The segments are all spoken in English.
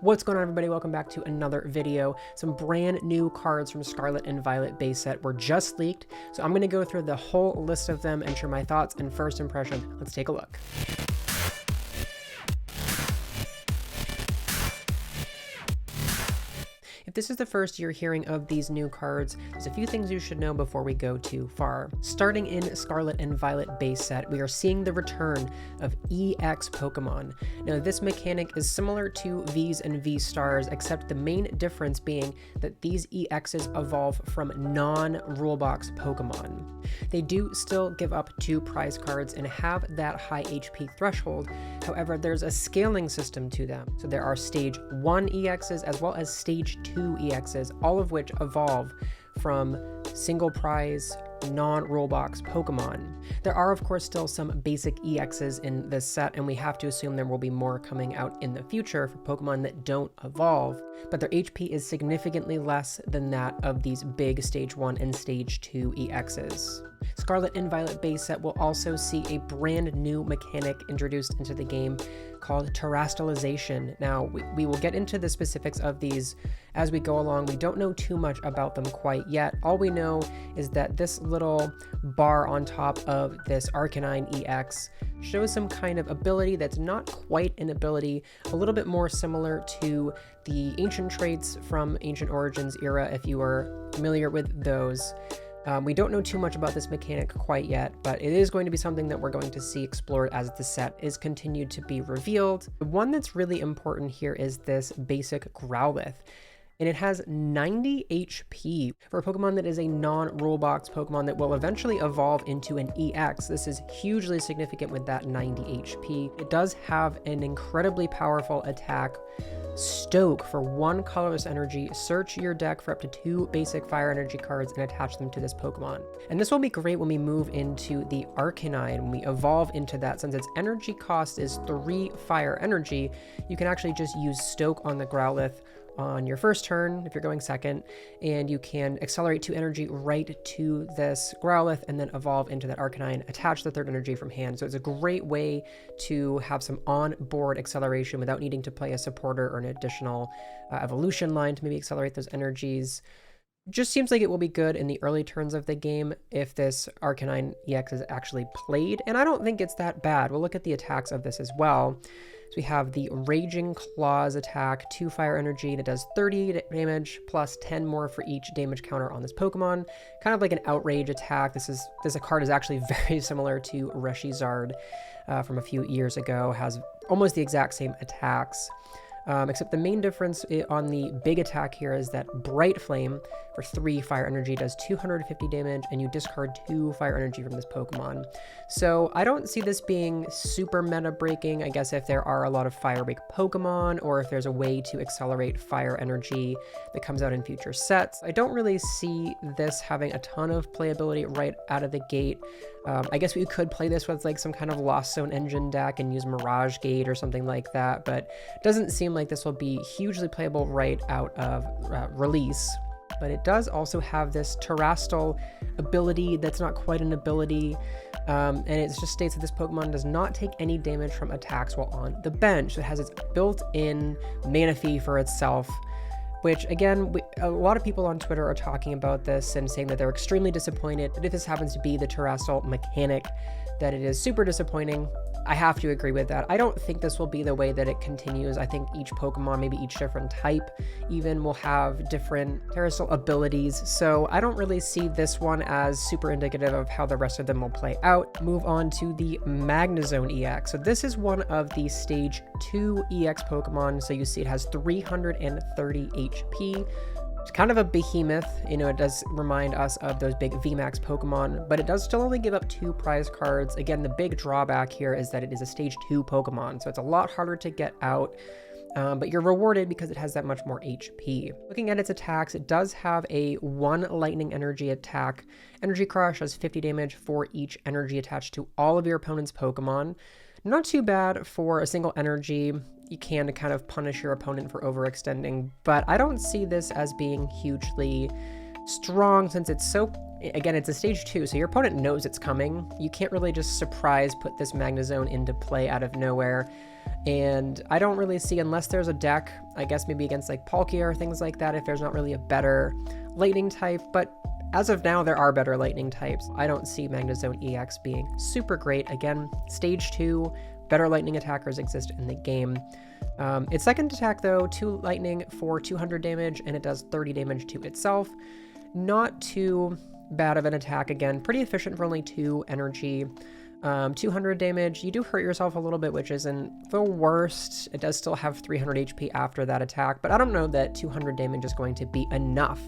What's going on, everybody? Welcome back to another video. Some brand new cards from Scarlet and Violet base set were just leaked, so I'm going to go through the whole list of them and share my thoughts and first impression. Let's take a look. If this is the first you're hearing of these new cards, there's a few things you should know before we go too far. Starting in Scarlet and Violet base set, we are seeing the return of EX Pokemon. Now, this mechanic is similar to Vs and V-Stars, except the main difference being that these EXs evolve from non-rulebox Pokemon. They do still give up 2 prize cards and have that high HP threshold. However, there's a scaling system to them. So there are Stage 1 EXs as well as Stage 2 EXs, all of which evolve from single prize non-rule box Pokemon. There are of course still some basic EXs in this set, and we have to assume there will be more coming out in the future for Pokemon that don't evolve, but their HP is significantly less than that of these big Stage 1 and Stage 2 EXs. Scarlet and Violet base set will also see a brand new mechanic introduced into the game called terastallization. Now, we will get into the specifics of these as we go along. We don't know too much about them quite yet. All we know is that this little bar on top of this Arcanine EX shows some kind of ability that's not quite an ability, a little bit more similar to the ancient traits from Ancient Origins era, if you are familiar with those. We don't know too much about this mechanic quite yet, but it is going to be something that we're going to see explored as the set is continued to be revealed. The one that's really important here is this basic Growlithe, and it has 90 HP for a Pokemon that is a non-rule box Pokemon that will eventually evolve into an EX. This is hugely significant with that 90 HP. It does have an incredibly powerful attack, Stoke, for 1 colorless energy. Search your deck for up to 2 basic fire energy cards and attach them to this Pokemon. And this will be great when we move into the Arcanine, when we evolve into that. Since its energy cost is 3 fire energy, you can actually just use Stoke on the Growlithe on your first turn if you're going second, and you can accelerate 2 energy right to this Growlithe and then evolve into that Arcanine, attach the 3rd energy from hand. So it's a great way to have some on-board acceleration without needing to play a supporter or an additional evolution line to maybe accelerate those energies. Just seems like it will be good in the early turns of the game if this Arcanine EX is actually played, and I don't think it's that bad. We'll look at the attacks of this as well. So we have the Raging Claws attack, 2 fire energy, that does 30 damage plus 10 more for each damage counter on this Pokemon. Kind of like an outrage attack. This card is actually very similar to Reshizard from a few years ago, has almost the exact same attacks. Except the main difference on the big attack here is that Bright Flame for 3 fire energy does 250 damage, and you discard 2 fire energy from this Pokemon. So I don't see this being super meta breaking. I guess if there are a lot of fire break Pokemon, or if there's a way to accelerate fire energy that comes out in future sets. I don't really see this having a ton of playability right out of the gate. I guess we could play this with like some kind of Lost Zone engine deck and use Mirage Gate or something like that, but it doesn't seem like this will be hugely playable right out of release. But it does also have this Terrastall ability that's not quite an ability, and it just states that this Pokemon does not take any damage from attacks while on the bench. So it has its built-in mana fee for itself, which again, a lot of people on Twitter are talking about this and saying that they're extremely disappointed. But if this happens to be the Terrastall mechanic, that it is super disappointing. I have to agree with that. I don't think this will be the way that it continues. I think each Pokemon, maybe each different type even, will have different Terrastall abilities. So I don't really see this one as super indicative of how the rest of them will play out. Move on to the Magnezone EX. So this is one of the Stage 2 EX Pokemon. So you see it has 330 HP. It's kind of a behemoth, you know, it does remind us of those big VMAX Pokemon, but it does still only give up 2 prize cards. Again, the big drawback here is that it is a Stage 2 Pokemon, so it's a lot harder to get out, but you're rewarded because it has that much more HP. Looking at its attacks, it does have a 1 lightning energy attack. Energy Crush does 50 damage for each energy attached to all of your opponent's Pokemon. Not too bad for a single energy. You can kind of punish your opponent for overextending, but I don't see this as being hugely strong since it's so, again, it's a stage 2, so your opponent knows it's coming. You can't really just surprise put this Magnezone into play out of nowhere. And I don't really see, unless there's a deck, I guess maybe against like Palkia or things like that, if there's not really a better lightning type, but as of now, there are better lightning types. I don't see Magnezone EX being super great. Again, stage 2, better lightning attackers exist in the game. Its second attack though, 2 lightning for 200 damage, and it does 30 damage to itself. Not too bad of an attack, again, pretty efficient for only 2 energy. 200 damage, you do hurt yourself a little bit, which isn't the worst. It does still have 300 HP after that attack, but I don't know that 200 damage is going to be enough.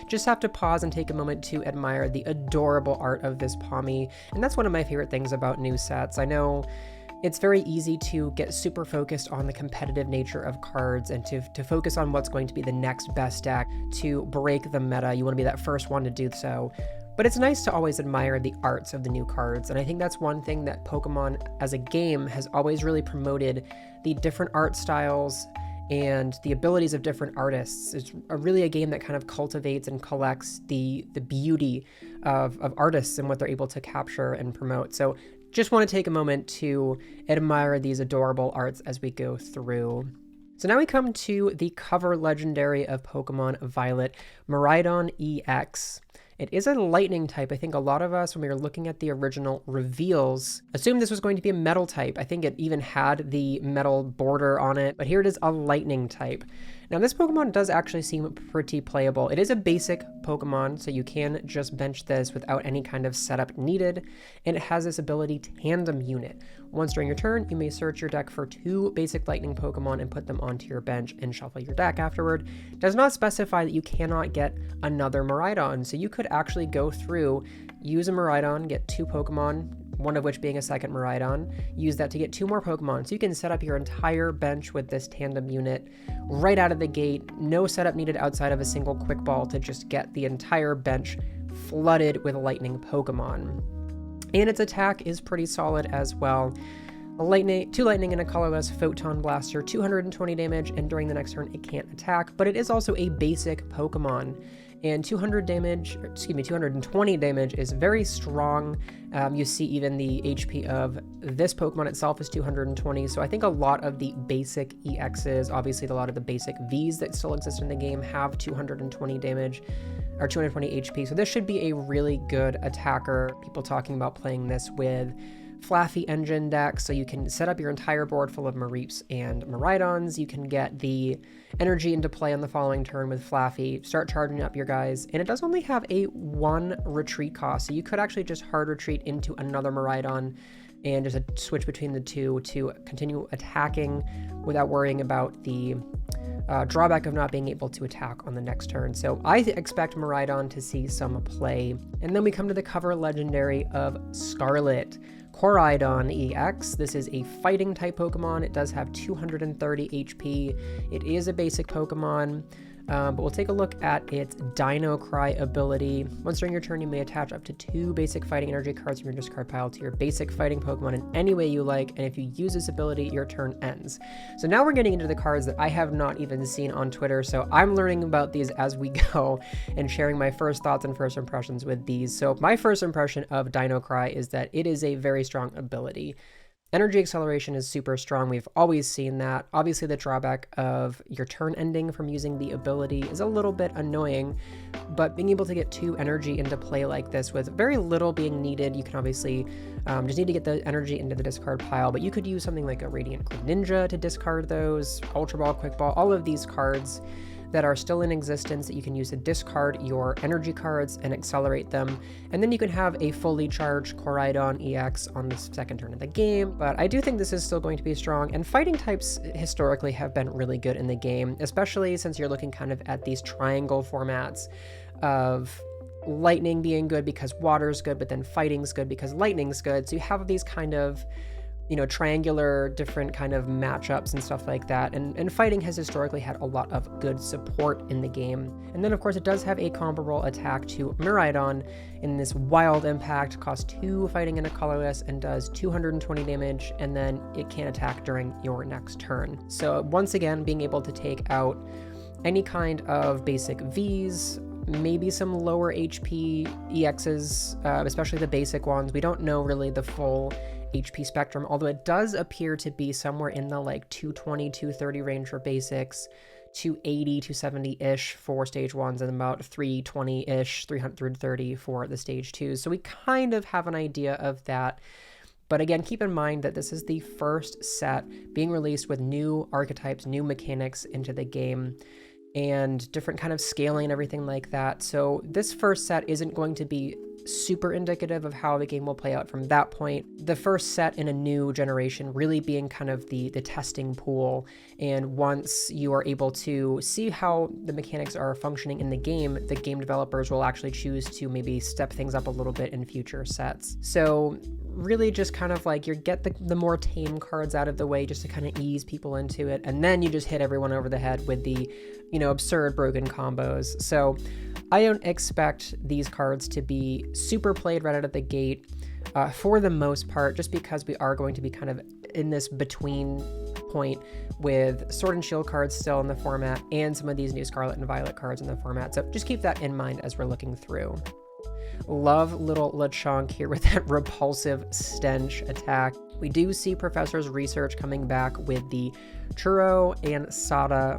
Just have to pause and take a moment to admire the adorable art of this Pawmi, and that's one of my favorite things about new sets. I know it's very easy to get super focused on the competitive nature of cards and to focus on what's going to be the next best deck to break the meta. You want to be that first one to do so. But it's nice to always admire the arts of the new cards, and I think that's one thing that Pokemon as a game has always really promoted, the different art styles and the abilities of different artists. It's really a game that kind of cultivates and collects the beauty of artists and what they're able to capture and promote. So just want to take a moment to admire these adorable arts as we go through. So now we come to the cover legendary of Pokemon Violet, Miraidon EX. It is a lightning type. I think a lot of us, when we were looking at the original reveals, assumed this was going to be a metal type. I think it even had the metal border on it, but here it is a lightning type. Now this Pokemon does actually seem pretty playable. It is a basic Pokemon, so you can just bench this without any kind of setup needed, and it has this ability Tandem Unit. Once during your turn, you may search your deck for 2 basic lightning Pokemon and put them onto your bench and shuffle your deck afterward. It does not specify that you cannot get another Miraidon, so you could actually go through, use a Miraidon, get 2 Pokemon, one of which being a second Miraidon, use that to get 2 more Pokemon. So you can set up your entire bench with this Tandem Unit right out of the gate. No setup needed outside of a single Quick Ball to just get the entire bench flooded with lightning Pokemon. And its attack is pretty solid as well. 2 lightning and a colorless Photon Blaster, 220 damage, and during the next turn it can't attack, but it is also a basic Pokemon. And 220 damage is very strong. You see even the HP of this Pokemon itself is 220, so I think a lot of the basic EXs, obviously a lot of the basic Vs that still exist in the game have 220 damage, or 220 HP, so this should be a really good attacker. People talking about playing this with Flaffy engine deck, so you can set up your entire board full of Mareeps and Miraidons. You can get the energy into play on the following turn with Flaffy, start charging up your guys, and it does only have a 1 retreat cost, so you could actually just hard retreat into another Miraidon and just switch between the 2 to continue attacking without worrying about the drawback of not being able to attack on the next turn. So I expect Miraidon to see some play. And then we come to the cover legendary of Scarlet, Koraidon EX. This is a fighting type Pokemon. It does have 230 HP. It is a basic Pokemon, but we'll take a look at its Dino Cry ability. Once during your turn, you may attach up to 2 basic fighting energy cards from your discard pile to your basic fighting Pokemon in any way you like, and if you use this ability, your turn ends. So now we're getting into the cards that I have not even seen on Twitter, so I'm learning about these as we go and sharing my first thoughts and first impressions with these. So my first impression of Dino Cry is that it is a very strong ability. Energy acceleration is super strong. We've always seen that. Obviously, the drawback of your turn ending from using the ability is a little bit annoying, but being able to get 2 energy into play like this with very little being needed, you can obviously just need to get the energy into the discard pile, but you could use something like a Radiant Ninja to discard those, Ultra Ball, Quick Ball, all of these cards that are still in existence that you can use to discard your energy cards and accelerate them. And then you can have a fully charged Koraidon EX on the second turn of the game. But I do think this is still going to be strong, and fighting types historically have been really good in the game, especially since you're looking kind of at these triangle formats of lightning being good because water's good, but then fighting's good because lightning's good. So you have these kind of, you know, triangular different kind of matchups and stuff like that, and fighting has historically had a lot of good support in the game. And then of course it does have a comparable attack to Miraidon in this Wild Impact, costs 2 fighting and a colorless, and does 220 damage, and then it can attack during your next turn. So once again, being able to take out any kind of basic Vs, maybe some lower HP EXs, especially the basic ones. We don't know really the full HP spectrum, although it does appear to be somewhere in the like 220, 230 range for basics, 280, 270-ish for stage 1s, and about 320-ish, 330 for the stage 2s. So we kind of have an idea of that. But again, keep in mind that this is the first set being released with new archetypes, new mechanics into the game, and different kind of scaling and everything like that. So this first set isn't going to be super indicative of how the game will play out from that point. The first set in a new generation really being kind of the testing pool, and once you are able to see how the mechanics are functioning in the game developers will actually choose to maybe step things up a little bit in future sets. So really just kind of like you get the more tame cards out of the way just to kind of ease people into it, and then you just hit everyone over the head with the, you know, absurd broken combos. So I don't expect these cards to be super played right out of the gate for the most part, just because we are going to be kind of in this between point with Sword and Shield cards still in the format and some of these new Scarlet and Violet cards in the format. So just keep that in mind as we're looking through. Love little Lechonk here with that repulsive stench attack. We do see Professor's research coming back with the Churro and Sada.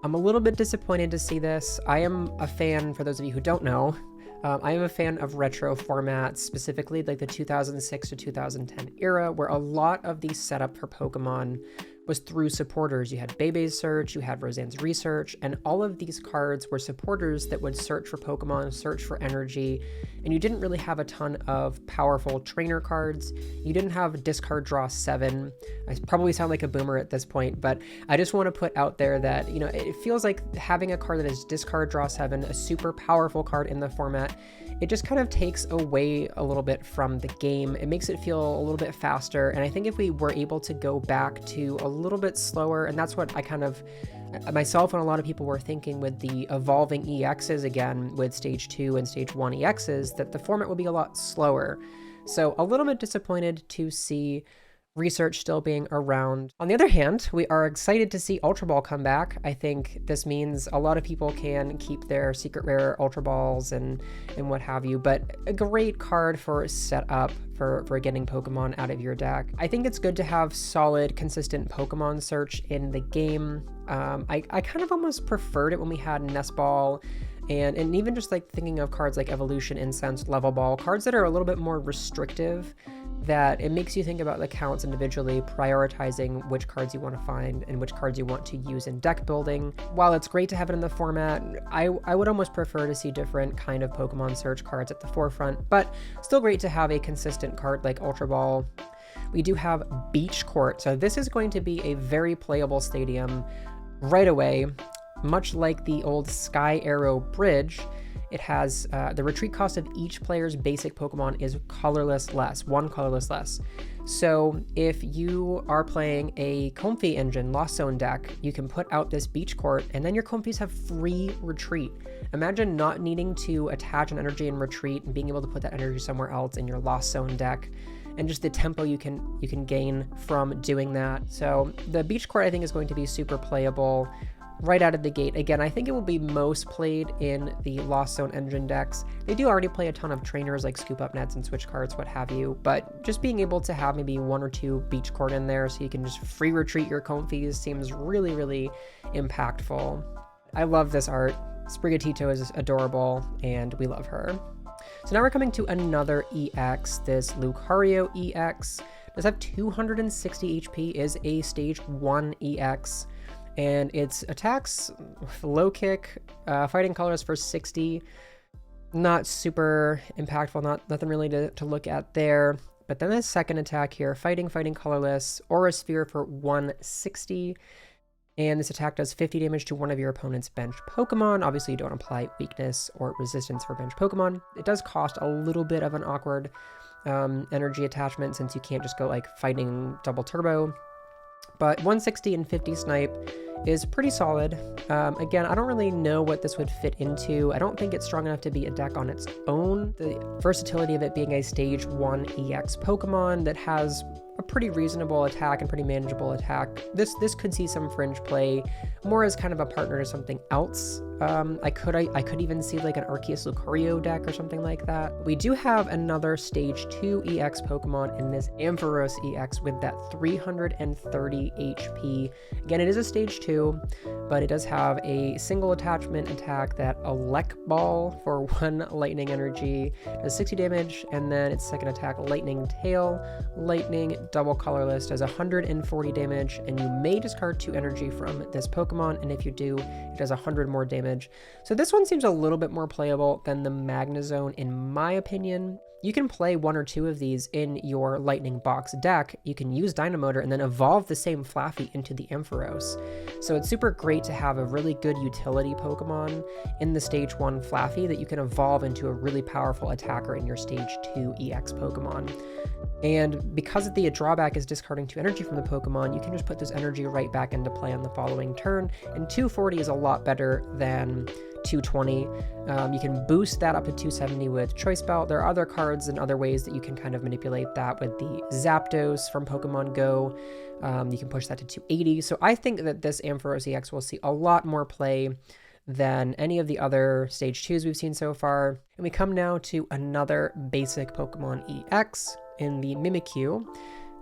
I'm a little bit disappointed to see this. I am a fan, for those of you who don't know, I am a fan of retro formats, specifically like the 2006 to 2010 era, where a lot of the setup for Pokemon was through supporters. You had Bebe's search, you had Roseanne's research, and all of these cards were supporters that would search for Pokemon, search for energy, and you didn't really have a ton of powerful trainer cards. You didn't have discard draw 7. I probably sound like a boomer at this point, but I just want to put out there that, you know, it feels like having a card that is discard draw 7, a super powerful card in the format, it just kind of takes away a little bit from the game. It makes it feel a little bit faster, and I think if we were able to go back to a little bit slower, and that's what I kind of, myself and a lot of people were thinking with the evolving EXs again, with stage 2 and stage 1 EXs, that the format would be a lot slower. So a little bit disappointed to see research still being around. On the other hand, we are excited to see Ultra Ball come back. I think this means a lot of people can keep their secret rare Ultra Balls and what have you, but a great card for setup for getting Pokemon out of your deck. I think it's good to have solid, consistent Pokemon search in the game. I kind of almost preferred it when we had Nest Ball, and even just like thinking of cards like Evolution, Incense, Level Ball, cards that are a little bit more restrictive, that it makes you think about the counts individually, prioritizing which cards you want to find and which cards you want to use in deck building. While it's great to have it in the format, I would almost prefer to see different kind of Pokemon search cards at the forefront, but still great to have a consistent card like Ultra Ball. We do have Beach Court, so this is going to be a very playable stadium right away. Much like the old Sky Arrow Bridge, it has the retreat cost of each player's basic Pokemon is colorless less, 1 colorless less. So if you are playing a Comfey Engine Lost Zone deck, you can put out this Beach Court, and then your Comfeys have free retreat. Imagine not needing to attach an energy and retreat and being able to put that energy somewhere else in your Lost Zone deck, and just the tempo you can gain from doing that. So the Beach Court, I think, is going to be super playable right out of the gate. Again, I think it will be most played in the Lost Zone Engine decks. They do already play a ton of trainers like Scoop Up Nets and Switch Cards, what have you, but just being able to have maybe 1 or 2 Beach Court in there so you can just free retreat your Comfeys seems really, really impactful. I love this art. Sprigatito is adorable, and we love her. So now we're coming to another EX, this Lucario EX. Does have 260 HP, is a stage 1 EX. And its attacks, low kick, fighting colors for 60, not super impactful, nothing really to look at there. But then the second attack here, fighting colorless, Aura Sphere for 160, and this attack does 50 damage to one of your opponent's bench Pokemon. Obviously you don't apply weakness or resistance for bench Pokemon. It does cost a little bit of an awkward energy attachment, since you can't just go like fighting double turbo. But 160 and 50 snipe is pretty solid. Again, I don't really know what this would fit into. I don't think it's strong enough to be a deck on its own. The versatility of it being a stage 1 EX Pokemon that has a pretty reasonable attack and pretty manageable attack. This could see some fringe play, more as kind of a partner to something else I could even see like an Arceus Lucario deck or something like that. We do have another Stage 2 EX Pokemon in this Ampharos EX with that 330 HP. Again, it is a Stage 2, but it does have a single attachment attack, that Elec Ball for 1 Lightning Energy, does 60 damage, and then its second attack, Lightning Tail, Lightning, double colorless, does 140 damage, and you may discard 2 energy from this Pokemon, and if you do, it does 100 more damage. So this one seems a little bit more playable than the Magnezone in my opinion. You can play 1 or 2 of these in your Lightning Box deck. You can use Dynamotor and then evolve the same Flaffy into the Ampharos. So it's super great to have a really good utility Pokemon in the Stage 1 Flaffy that you can evolve into a really powerful attacker in your Stage 2 EX Pokemon. And because the drawback is discarding 2 energy from the Pokemon, you can just put this energy right back into play on the following turn, and 240 is a lot better than 220. You can boost that up to 270 with Choice Belt. There are other cards and other ways that you can kind of manipulate that with the Zapdos from Pokemon Go. You can push that to 280. So I think that this Ampharos EX will see a lot more play than any of the other Stage 2s we've seen so far. And we come now to another basic Pokemon EX in the Mimikyu.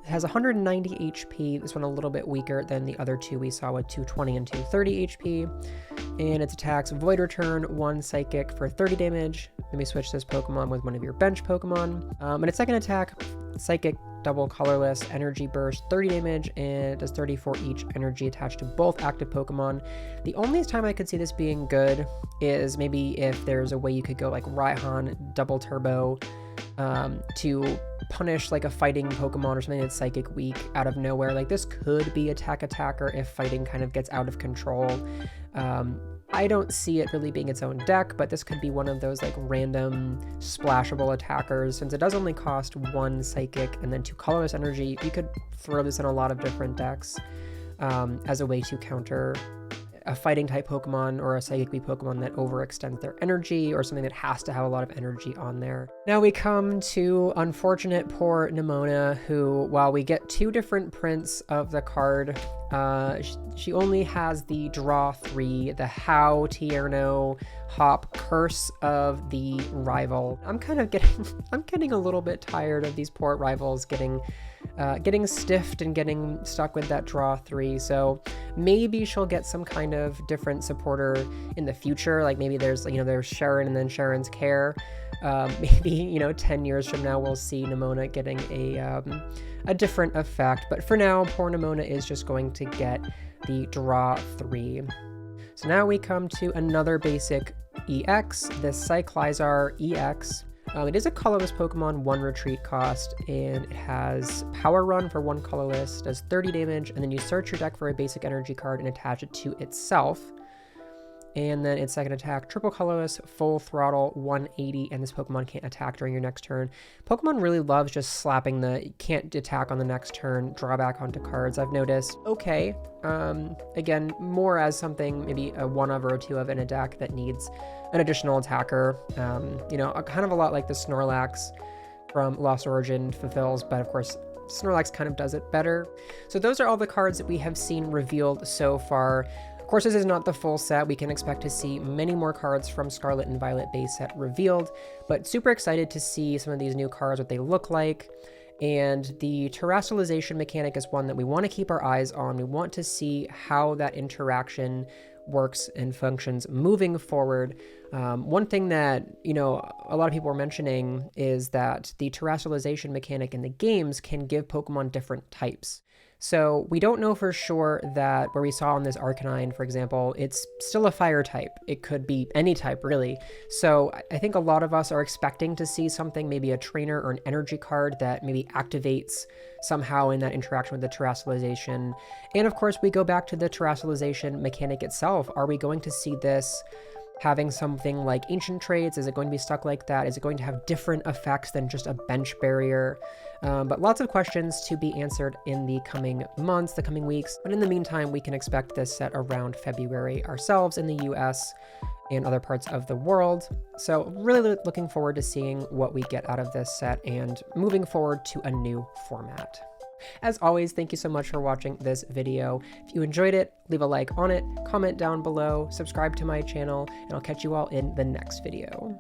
It has 190 HP, this one a little bit weaker than the other 2 we saw with 220 and 230 HP. And its attacks, Void Return, 1 Psychic for 30 damage. Then we switch this Pokemon with one of your bench Pokemon. And its second attack, Psychic, double colorless, Energy Burst, 30 damage, and it does 30 for each energy attached to both active Pokemon. The only time I could see this being good is maybe if there's a way you could go like Raihan, double turbo, to punish like a fighting Pokemon or something that's psychic weak out of nowhere. Like this could be attacker if fighting kind of gets out of control. I don't see it really being its own deck, but this could be one of those like random splashable attackers. Since it does only cost 1 psychic and then 2 colorless energy, you could throw this in a lot of different decks as a way to counter a fighting type Pokemon or a psychic weak Pokemon that overextends their energy, or something that has to have a lot of energy on there. Now we come to unfortunate poor Nimona, who, while we get 2 different prints of the card, she only has the draw 3, the How Tierno Hop Curse of the Rival. I'm getting a little bit tired of these poor rivals getting stiffed and getting stuck with that draw 3. So maybe she'll get some kind of different supporter in the future. Like maybe there's Sharon and then Sharon's Care. Maybe 10 years from now we'll see Nimona getting a different effect. But for now, poor Nimona is just going to get the draw 3. So now we come to another basic EX, the Cyclizar EX. It is a colorless Pokemon, 1 retreat cost, and it has Power Run for 1 colorless, does 30 damage, and then you search your deck for a basic energy card and attach it to itself. And then its second attack, triple colorless, full throttle, 180, and this Pokemon can't attack during your next turn. Pokemon really loves just slapping the can't attack on the next turn drawback onto cards, I've noticed. Okay, again, more as something, maybe a 1 of or a 2 of in a deck that needs an additional attacker. Kind of a lot like the Snorlax from Lost Origin fulfills, but of course, Snorlax kind of does it better. So those are all the cards that we have seen revealed so far. Of course, this is not the full set. We can expect to see many more cards from Scarlet and Violet base set revealed, but super excited to see some of these new cards, what they look like. And the terrestrialization mechanic is one that we want to keep our eyes on. We want to see how that interaction works and functions moving forward. One thing that, a lot of people were mentioning is that the terrestrialization mechanic in the games can give Pokemon different types. So we don't know for sure that where we saw on this Arcanine, for example, it's still a fire type. It could be any type, really. So I think a lot of us are expecting to see something, maybe a trainer or an energy card that maybe activates somehow in that interaction with the terrestrialization. And of course, we go back to the terrestrialization mechanic itself. Are we going to see this having something like ancient traits? Is it going to be stuck like that? Is it going to have different effects than just a bench barrier? But lots of questions to be answered in the coming months, the coming weeks. But in the meantime, we can expect this set around February ourselves in the US and other parts of the world. So really looking forward to seeing what we get out of this set and moving forward to a new format. As always, thank you so much for watching this video. If you enjoyed it, leave a like on it, comment down below, subscribe to my channel, and I'll catch you all in the next video.